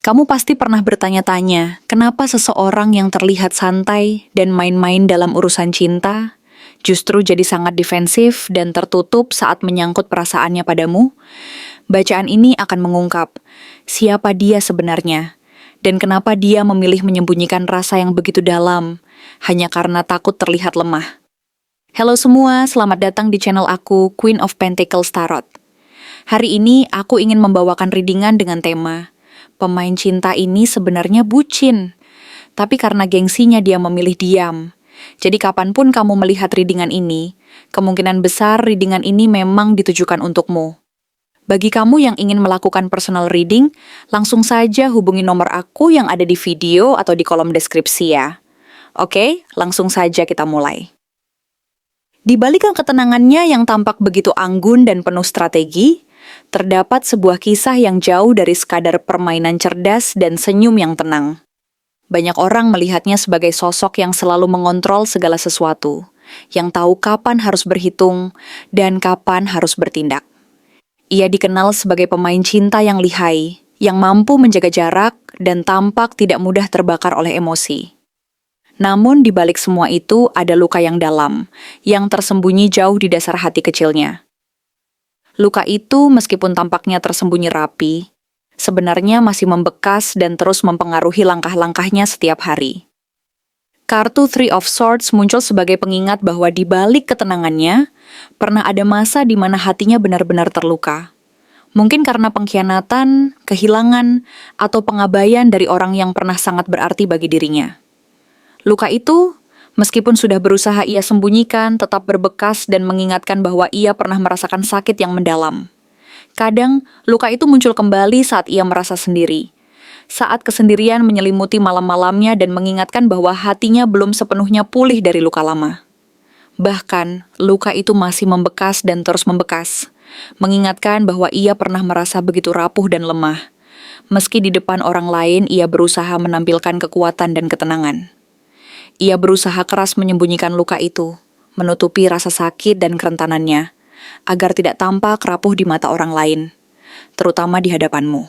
Kamu pasti pernah bertanya-tanya, kenapa seseorang yang terlihat santai dan main-main dalam urusan cinta, justru jadi sangat defensif dan tertutup saat menyangkut perasaannya padamu? Bacaan ini akan mengungkap siapa dia sebenarnya, dan kenapa dia memilih menyembunyikan rasa yang begitu dalam, hanya karena takut terlihat lemah. Halo semua, selamat datang di channel aku, Queen of Pentacles Tarot. Hari ini aku ingin membawakan readingan dengan tema pemain cinta ini sebenarnya bucin, tapi karena gengsinya dia memilih diam. Jadi kapanpun kamu melihat readingan ini, kemungkinan besar readingan ini memang ditujukan untukmu. Bagi kamu yang ingin melakukan personal reading, langsung saja hubungi nomor aku yang ada di video atau di kolom deskripsi ya. Oke, langsung saja kita mulai. Di balik ketenangannya yang tampak begitu anggun dan penuh strategi, terdapat sebuah kisah yang jauh dari sekadar permainan cerdas dan senyum yang tenang. Banyak orang melihatnya sebagai sosok yang selalu mengontrol segala sesuatu, yang tahu kapan harus berhitung dan kapan harus bertindak. Ia dikenal sebagai pemain cinta yang lihai, yang mampu menjaga jarak dan tampak tidak mudah terbakar oleh emosi. Namun di balik semua itu ada luka yang dalam, yang tersembunyi jauh di dasar hati kecilnya. Luka itu meskipun tampaknya tersembunyi rapi, sebenarnya masih membekas dan terus mempengaruhi langkah-langkahnya setiap hari. Kartu Three of Swords muncul sebagai pengingat bahwa di balik ketenangannya, pernah ada masa di mana hatinya benar-benar terluka. Mungkin karena pengkhianatan, kehilangan, atau pengabaian dari orang yang pernah sangat berarti bagi dirinya. Luka itu, meskipun sudah berusaha ia sembunyikan, tetap berbekas dan mengingatkan bahwa ia pernah merasakan sakit yang mendalam. Kadang, luka itu muncul kembali saat ia merasa sendiri. Saat kesendirian menyelimuti malam-malamnya dan mengingatkan bahwa hatinya belum sepenuhnya pulih dari luka lama. Bahkan, luka itu masih membekas dan terus membekas, mengingatkan bahwa ia pernah merasa begitu rapuh dan lemah. Meski di depan orang lain, ia berusaha menampilkan kekuatan dan ketenangan. Ia berusaha keras menyembunyikan luka itu, menutupi rasa sakit dan kerentanannya, agar tidak tampak rapuh di mata orang lain, terutama di hadapanmu.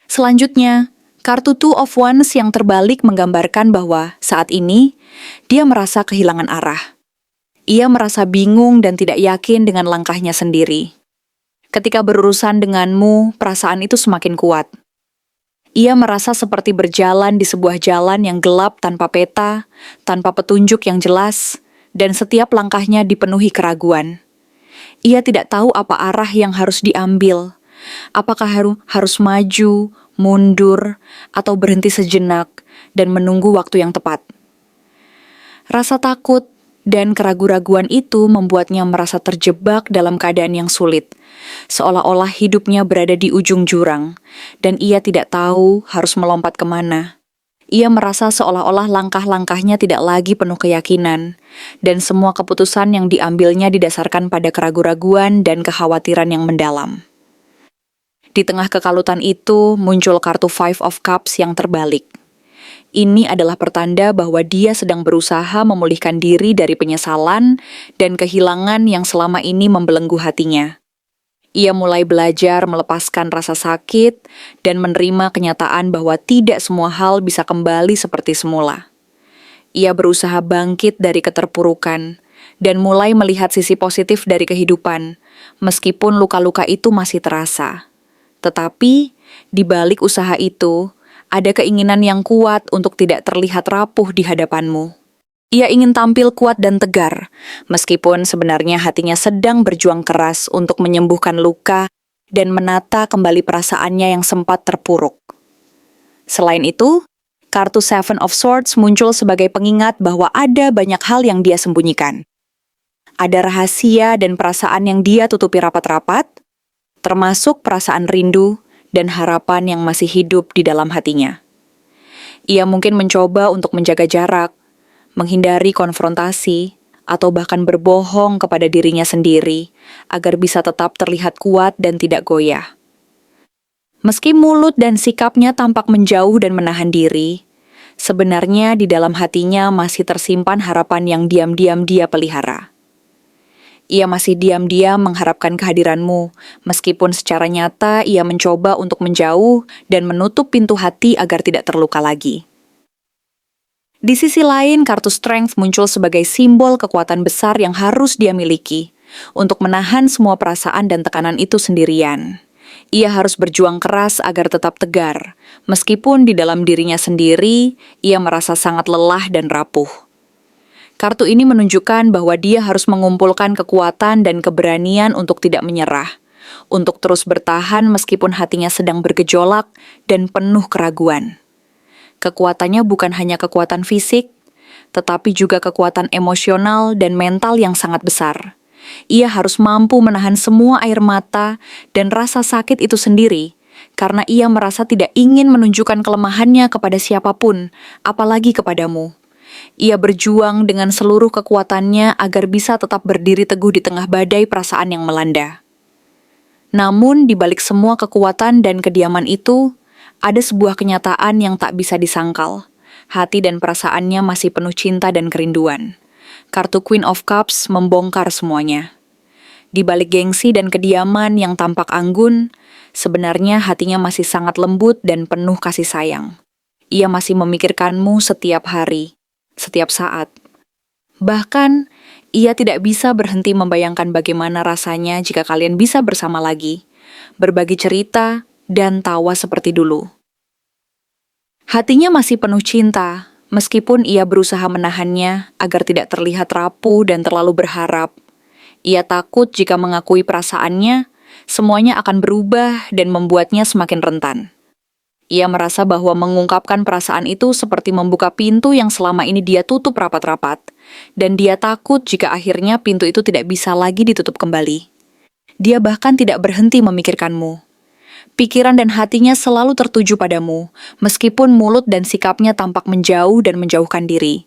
Selanjutnya, kartu Two of Wands yang terbalik menggambarkan bahwa saat ini, dia merasa kehilangan arah. Ia merasa bingung dan tidak yakin dengan langkahnya sendiri. Ketika berurusan denganmu, perasaan itu semakin kuat. Ia merasa seperti berjalan di sebuah jalan yang gelap tanpa peta, tanpa petunjuk yang jelas, dan setiap langkahnya dipenuhi keraguan. Ia tidak tahu apa arah yang harus diambil, apakah harus maju, mundur, atau berhenti sejenak dan menunggu waktu yang tepat. Rasa takut dan keraguan-raguan itu membuatnya merasa terjebak dalam keadaan yang sulit, seolah-olah hidupnya berada di ujung jurang, dan ia tidak tahu harus melompat kemana. Ia merasa seolah-olah langkah-langkahnya tidak lagi penuh keyakinan, dan semua keputusan yang diambilnya didasarkan pada keraguan-raguan dan kekhawatiran yang mendalam. Di tengah kekalutan itu, muncul kartu Five of Cups yang terbalik. Ini adalah pertanda bahwa dia sedang berusaha memulihkan diri dari penyesalan dan kehilangan yang selama ini membelenggu hatinya. Ia mulai belajar melepaskan rasa sakit dan menerima kenyataan bahwa tidak semua hal bisa kembali seperti semula. Ia berusaha bangkit dari keterpurukan dan mulai melihat sisi positif dari kehidupan, meskipun luka-luka itu masih terasa. Tetapi, di balik usaha itu, ada keinginan yang kuat untuk tidak terlihat rapuh di hadapanmu. Ia ingin tampil kuat dan tegar, meskipun sebenarnya hatinya sedang berjuang keras untuk menyembuhkan luka dan menata kembali perasaannya yang sempat terpuruk. Selain itu, kartu Seven of Swords muncul sebagai pengingat bahwa ada banyak hal yang dia sembunyikan. Ada rahasia dan perasaan yang dia tutupi rapat-rapat, termasuk perasaan rindu dan harapan yang masih hidup di dalam hatinya. Ia mungkin mencoba untuk menjaga jarak, menghindari konfrontasi, atau bahkan berbohong kepada dirinya sendiri agar bisa tetap terlihat kuat dan tidak goyah. Meski mulut dan sikapnya tampak menjauh dan menahan diri, sebenarnya di dalam hatinya masih tersimpan harapan yang diam-diam dia pelihara. Ia masih diam-diam mengharapkan kehadiranmu, meskipun secara nyata ia mencoba untuk menjauh dan menutup pintu hati agar tidak terluka lagi. Di sisi lain, kartu Strength muncul sebagai simbol kekuatan besar yang harus dia miliki untuk menahan semua perasaan dan tekanan itu sendirian. Ia harus berjuang keras agar tetap tegar, meskipun di dalam dirinya sendiri, ia merasa sangat lelah dan rapuh. Kartu ini menunjukkan bahwa dia harus mengumpulkan kekuatan dan keberanian untuk tidak menyerah, untuk terus bertahan meskipun hatinya sedang bergejolak dan penuh keraguan. Kekuatannya bukan hanya kekuatan fisik, tetapi juga kekuatan emosional dan mental yang sangat besar. Ia harus mampu menahan semua air mata dan rasa sakit itu sendiri, karena ia merasa tidak ingin menunjukkan kelemahannya kepada siapapun, apalagi kepadamu. Ia berjuang dengan seluruh kekuatannya agar bisa tetap berdiri teguh di tengah badai perasaan yang melanda. Namun, di balik semua kekuatan dan kediaman itu, ada sebuah kenyataan yang tak bisa disangkal. Hati dan perasaannya masih penuh cinta dan kerinduan. Kartu Queen of Cups membongkar semuanya. Di balik gengsi dan kediaman yang tampak anggun, sebenarnya hatinya masih sangat lembut dan penuh kasih sayang. Ia masih memikirkanmu setiap hari, setiap saat. Bahkan, ia tidak bisa berhenti membayangkan bagaimana rasanya jika kalian bisa bersama lagi, berbagi cerita, dan tawa seperti dulu. Hatinya masih penuh cinta, meskipun ia berusaha menahannya agar tidak terlihat rapuh dan terlalu berharap. Ia takut jika mengakui perasaannya, semuanya akan berubah dan membuatnya semakin rentan. Ia merasa bahwa mengungkapkan perasaan itu seperti membuka pintu yang selama ini dia tutup rapat-rapat, dan dia takut jika akhirnya pintu itu tidak bisa lagi ditutup kembali. Dia bahkan tidak berhenti memikirkanmu. Pikiran dan hatinya selalu tertuju padamu, meskipun mulut dan sikapnya tampak menjauh dan menjauhkan diri.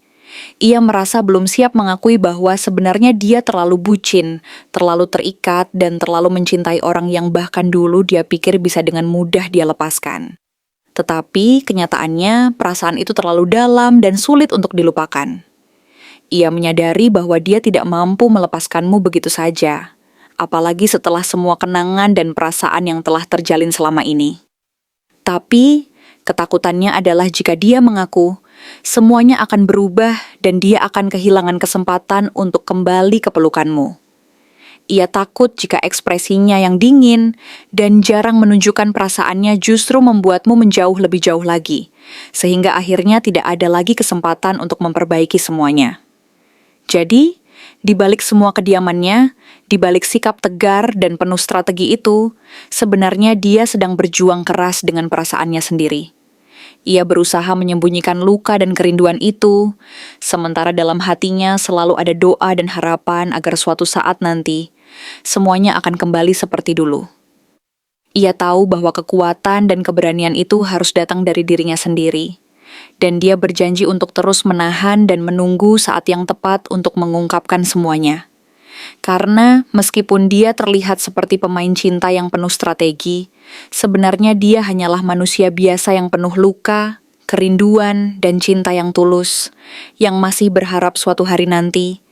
Ia merasa belum siap mengakui bahwa sebenarnya dia terlalu bucin, terlalu terikat, dan terlalu mencintai orang yang bahkan dulu dia pikir bisa dengan mudah dia lepaskan. Tetapi kenyataannya perasaan itu terlalu dalam dan sulit untuk dilupakan. Ia menyadari bahwa dia tidak mampu melepaskanmu begitu saja, apalagi setelah semua kenangan dan perasaan yang telah terjalin selama ini. Tapi, ketakutannya adalah jika dia mengaku, semuanya akan berubah dan dia akan kehilangan kesempatan untuk kembali ke pelukanmu. Ia takut jika ekspresinya yang dingin dan jarang menunjukkan perasaannya justru membuatmu menjauh lebih jauh lagi, sehingga akhirnya tidak ada lagi kesempatan untuk memperbaiki semuanya. Jadi, di balik semua kediamannya, di balik sikap tegar dan penuh strategi itu, sebenarnya dia sedang berjuang keras dengan perasaannya sendiri. Ia berusaha menyembunyikan luka dan kerinduan itu, sementara dalam hatinya selalu ada doa dan harapan agar suatu saat nanti, semuanya akan kembali seperti dulu. Ia tahu bahwa kekuatan dan keberanian itu harus datang dari dirinya sendiri. Dan dia berjanji untuk terus menahan dan menunggu saat yang tepat untuk mengungkapkan semuanya. Karena meskipun dia terlihat seperti pemain cinta yang penuh strategi, sebenarnya dia hanyalah manusia biasa yang penuh luka, kerinduan, dan cinta yang tulus, yang masih berharap suatu hari nanti,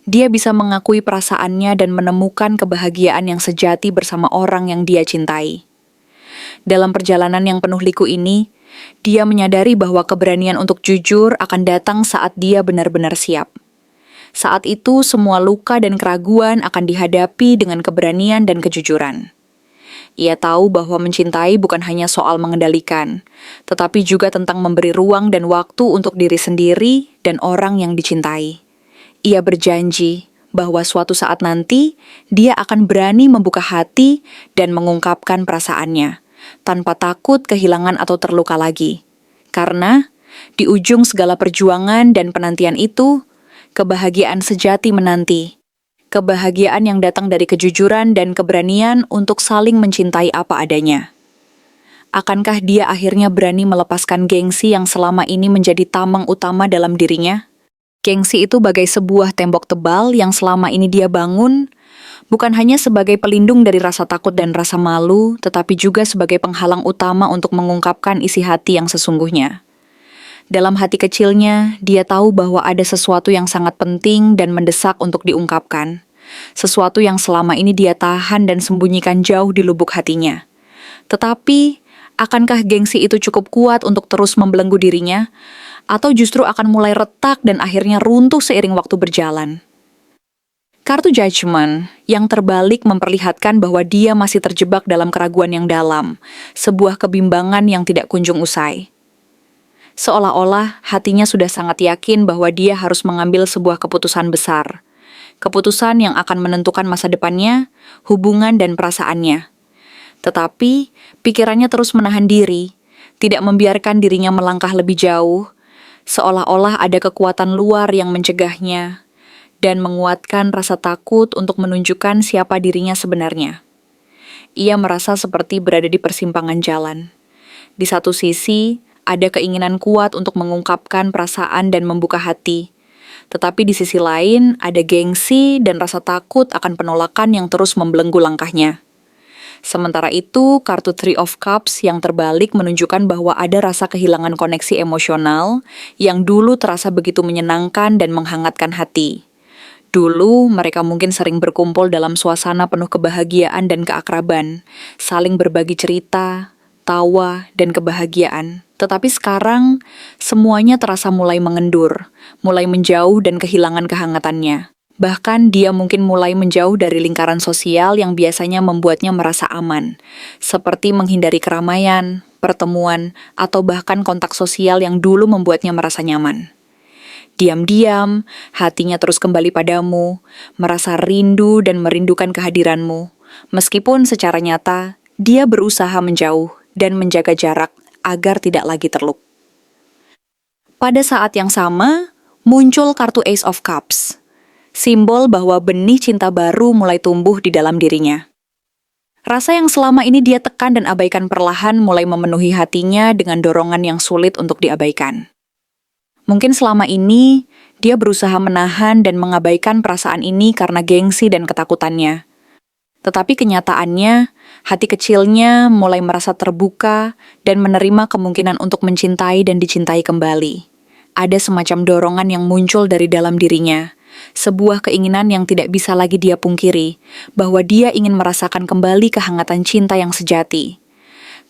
dia bisa mengakui perasaannya dan menemukan kebahagiaan yang sejati bersama orang yang dia cintai. Dalam perjalanan yang penuh liku ini, dia menyadari bahwa keberanian untuk jujur akan datang saat dia benar-benar siap. Saat itu, semua luka dan keraguan akan dihadapi dengan keberanian dan kejujuran. Ia tahu bahwa mencintai bukan hanya soal mengendalikan, tetapi juga tentang memberi ruang dan waktu untuk diri sendiri dan orang yang dicintai. Ia berjanji bahwa suatu saat nanti, dia akan berani membuka hati dan mengungkapkan perasaannya, tanpa takut kehilangan atau terluka lagi. Karena, di ujung segala perjuangan dan penantian itu, kebahagiaan sejati menanti. Kebahagiaan yang datang dari kejujuran dan keberanian untuk saling mencintai apa adanya. Akankah dia akhirnya berani melepaskan gengsi yang selama ini menjadi tameng utama dalam dirinya? Gengsi itu bagai sebuah tembok tebal yang selama ini dia bangun, bukan hanya sebagai pelindung dari rasa takut dan rasa malu, tetapi juga sebagai penghalang utama untuk mengungkapkan isi hati yang sesungguhnya. Dalam hati kecilnya, dia tahu bahwa ada sesuatu yang sangat penting dan mendesak untuk diungkapkan. sesuatu yang selama ini dia tahan dan sembunyikan jauh di lubuk hatinya. Tetapi, akankah gengsi itu cukup kuat untuk terus membelenggu dirinya? Atau justru akan mulai retak dan akhirnya runtuh seiring waktu berjalan? Kartu Judgment yang terbalik memperlihatkan bahwa dia masih terjebak dalam keraguan yang dalam, sebuah kebimbangan yang tidak kunjung usai. Seolah-olah hatinya sudah sangat yakin bahwa dia harus mengambil sebuah keputusan besar. Keputusan yang akan menentukan masa depannya, hubungan dan perasaannya. Tetapi, pikirannya terus menahan diri, tidak membiarkan dirinya melangkah lebih jauh, seolah-olah ada kekuatan luar yang mencegahnya, dan menguatkan rasa takut untuk menunjukkan siapa dirinya sebenarnya. Ia merasa seperti berada di persimpangan jalan. Di satu sisi, ada keinginan kuat untuk mengungkapkan perasaan dan membuka hati. Tetapi di sisi lain, ada gengsi dan rasa takut akan penolakan yang terus membelenggu langkahnya. Sementara itu, kartu Three of Cups yang terbalik menunjukkan bahwa ada rasa kehilangan koneksi emosional yang dulu terasa begitu menyenangkan dan menghangatkan hati. Dulu, mereka mungkin sering berkumpul dalam suasana penuh kebahagiaan dan keakraban, saling berbagi cerita, tawa, dan kebahagiaan. Tetapi sekarang, semuanya terasa mulai mengendur, mulai menjauh dan kehilangan kehangatannya. Bahkan dia mungkin mulai menjauh dari lingkaran sosial yang biasanya membuatnya merasa aman, seperti menghindari keramaian, pertemuan, atau bahkan kontak sosial yang dulu membuatnya merasa nyaman. Diam-diam, hatinya terus kembali padamu, merasa rindu dan merindukan kehadiranmu. Meskipun secara nyata, dia berusaha menjauh dan menjaga jarak agar tidak lagi terluk. Pada saat yang sama, muncul kartu Ace of Cups, simbol bahwa benih cinta baru mulai tumbuh di dalam dirinya. Rasa yang selama ini dia tekan dan abaikan perlahan mulai memenuhi hatinya dengan dorongan yang sulit untuk diabaikan. Mungkin selama ini, dia berusaha menahan dan mengabaikan perasaan ini karena gengsi dan ketakutannya. Tetapi kenyataannya, hati kecilnya mulai merasa terbuka dan menerima kemungkinan untuk mencintai dan dicintai kembali. Ada semacam dorongan yang muncul dari dalam dirinya, sebuah keinginan yang tidak bisa lagi dia pungkiri, bahwa dia ingin merasakan kembali kehangatan cinta yang sejati.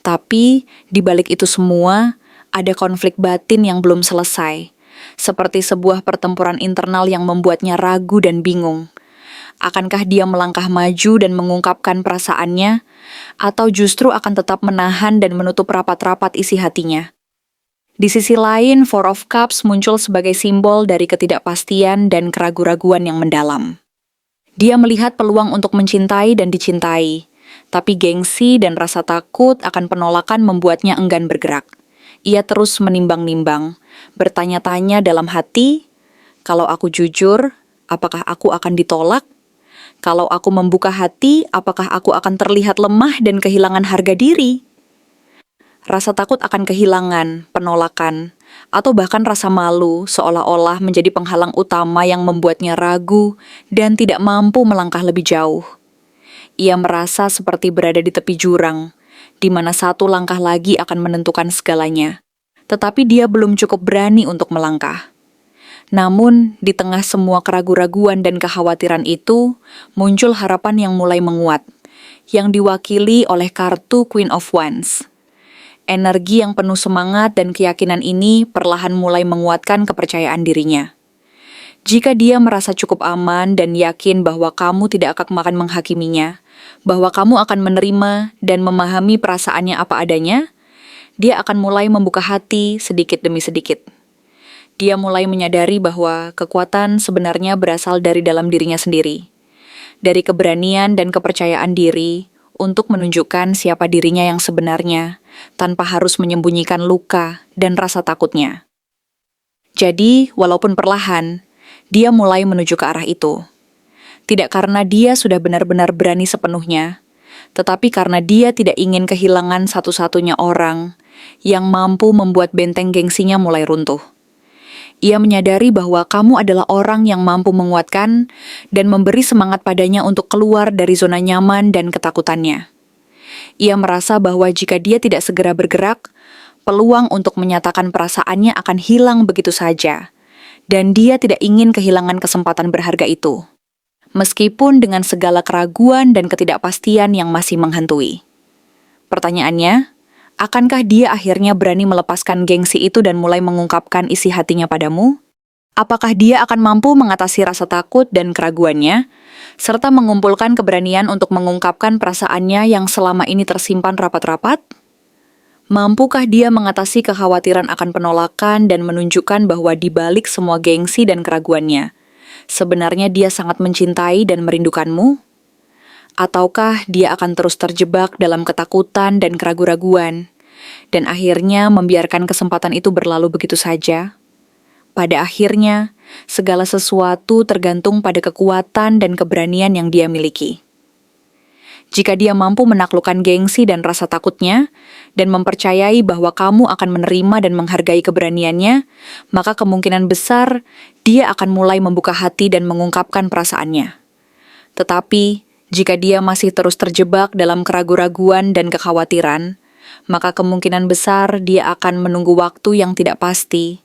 Tapi, di balik itu semua, ada konflik batin yang belum selesai, seperti sebuah pertempuran internal yang membuatnya ragu dan bingung. Akankah dia melangkah maju dan mengungkapkan perasaannya, atau justru akan tetap menahan dan menutup rapat-rapat isi hatinya? Di sisi lain, Four of Cups muncul sebagai simbol dari ketidakpastian dan keraguan-raguan yang mendalam. Dia melihat peluang untuk mencintai dan dicintai, tapi gengsi dan rasa takut akan penolakan membuatnya enggan bergerak. Ia terus menimbang-nimbang, bertanya-tanya dalam hati, kalau aku jujur, apakah aku akan ditolak? Kalau aku membuka hati, apakah aku akan terlihat lemah dan kehilangan harga diri? Rasa takut akan kehilangan, penolakan, atau bahkan rasa malu seolah-olah menjadi penghalang utama yang membuatnya ragu dan tidak mampu melangkah lebih jauh. Ia merasa seperti berada di tepi jurang, di mana satu langkah lagi akan menentukan segalanya. Tetapi dia belum cukup berani untuk melangkah. Namun, di tengah semua keraguan-raguan dan kekhawatiran itu, muncul harapan yang mulai menguat, yang diwakili oleh kartu Queen of Wands. Energi yang penuh semangat dan keyakinan ini perlahan mulai menguatkan kepercayaan dirinya. Jika dia merasa cukup aman dan yakin bahwa kamu tidak akan menghakiminya, bahwa kamu akan menerima dan memahami perasaannya apa adanya, dia akan mulai membuka hati sedikit demi sedikit. Dia mulai menyadari bahwa kekuatan sebenarnya berasal dari dalam dirinya sendiri, dari keberanian dan kepercayaan diri untuk menunjukkan siapa dirinya yang sebenarnya, tanpa harus menyembunyikan luka dan rasa takutnya. Jadi, walaupun perlahan, dia mulai menuju ke arah itu. Tidak karena dia sudah benar-benar berani sepenuhnya, tetapi karena dia tidak ingin kehilangan satu-satunya orang yang mampu membuat benteng gengsinya mulai runtuh. Ia menyadari bahwa kamu adalah orang yang mampu menguatkan dan memberi semangat padanya untuk keluar dari zona nyaman dan ketakutannya. Ia merasa bahwa jika dia tidak segera bergerak, peluang untuk menyatakan perasaannya akan hilang begitu saja, dan dia tidak ingin kehilangan kesempatan berharga itu. meskipun dengan segala keraguan dan ketidakpastian yang masih menghantui. Pertanyaannya, akankah dia akhirnya berani melepaskan gengsi itu dan mulai mengungkapkan isi hatinya padamu? Apakah dia akan mampu mengatasi rasa takut dan keraguannya, serta mengumpulkan keberanian untuk mengungkapkan perasaannya yang selama ini tersimpan rapat-rapat? Mampukah dia mengatasi kekhawatiran akan penolakan dan menunjukkan bahwa di balik semua gengsi dan keraguannya, sebenarnya dia sangat mencintai dan merindukanmu? Ataukah dia akan terus terjebak dalam ketakutan dan keraguan-raguan, dan akhirnya membiarkan kesempatan itu berlalu begitu saja? Pada akhirnya, segala sesuatu tergantung pada kekuatan dan keberanian yang dia miliki. Jika dia mampu menaklukkan gengsi dan rasa takutnya, dan mempercayai bahwa kamu akan menerima dan menghargai keberaniannya, maka kemungkinan besar dia akan mulai membuka hati dan mengungkapkan perasaannya. Tetapi, jika dia masih terus terjebak dalam keraguan-raguan dan kekhawatiran, maka kemungkinan besar dia akan menunggu waktu yang tidak pasti,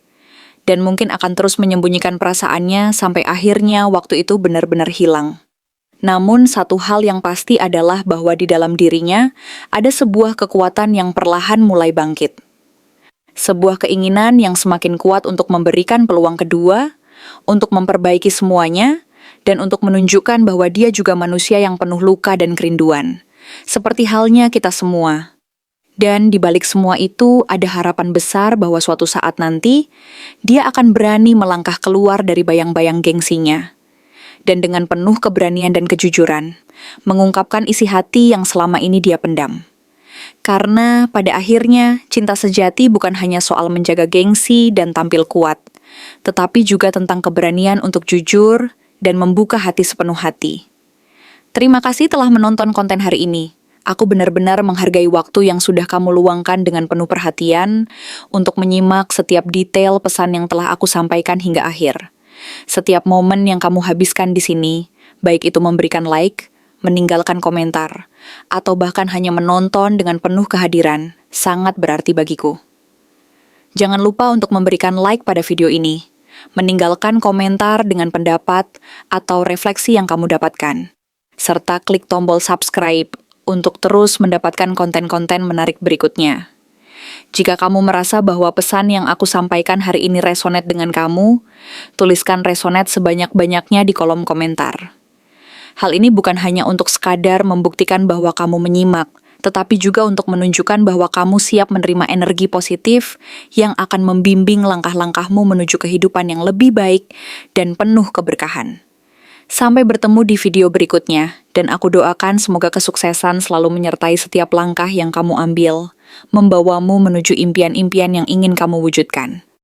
dan mungkin akan terus menyembunyikan perasaannya sampai akhirnya waktu itu benar-benar hilang. Namun satu hal yang pasti adalah bahwa di dalam dirinya ada sebuah kekuatan yang perlahan mulai bangkit. Sebuah keinginan yang semakin kuat untuk memberikan peluang kedua, untuk memperbaiki semuanya, dan untuk menunjukkan bahwa dia juga manusia yang penuh luka dan kerinduan. Seperti halnya kita semua. Dan di balik semua itu ada harapan besar bahwa suatu saat nanti, dia akan berani melangkah keluar dari bayang-bayang gengsinya. Dan dengan penuh keberanian dan kejujuran, mengungkapkan isi hati yang selama ini dia pendam. Karena pada akhirnya, cinta sejati bukan hanya soal menjaga gengsi dan tampil kuat, tetapi juga tentang keberanian untuk jujur dan membuka hati sepenuh hati. Terima kasih telah menonton konten hari ini. Aku benar-benar menghargai waktu yang sudah kamu luangkan dengan penuh perhatian untuk menyimak setiap detail pesan yang telah aku sampaikan hingga akhir. Setiap momen yang kamu habiskan di sini, baik itu memberikan like, meninggalkan komentar, atau bahkan hanya menonton dengan penuh kehadiran, sangat berarti bagiku. Jangan lupa untuk memberikan like pada video ini, meninggalkan komentar dengan pendapat atau refleksi yang kamu dapatkan, serta klik tombol subscribe untuk terus mendapatkan konten-konten menarik berikutnya. Jika kamu merasa bahwa pesan yang aku sampaikan hari ini resonate dengan kamu, tuliskan resonate sebanyak-banyaknya di kolom komentar. Hal ini bukan hanya untuk sekadar membuktikan bahwa kamu menyimak, tetapi juga untuk menunjukkan bahwa kamu siap menerima energi positif yang akan membimbing langkah-langkahmu menuju kehidupan yang lebih baik dan penuh keberkahan. Sampai bertemu di video berikutnya, dan aku doakan semoga kesuksesan selalu menyertai setiap langkah yang kamu ambil, membawamu menuju impian-impian yang ingin kamu wujudkan.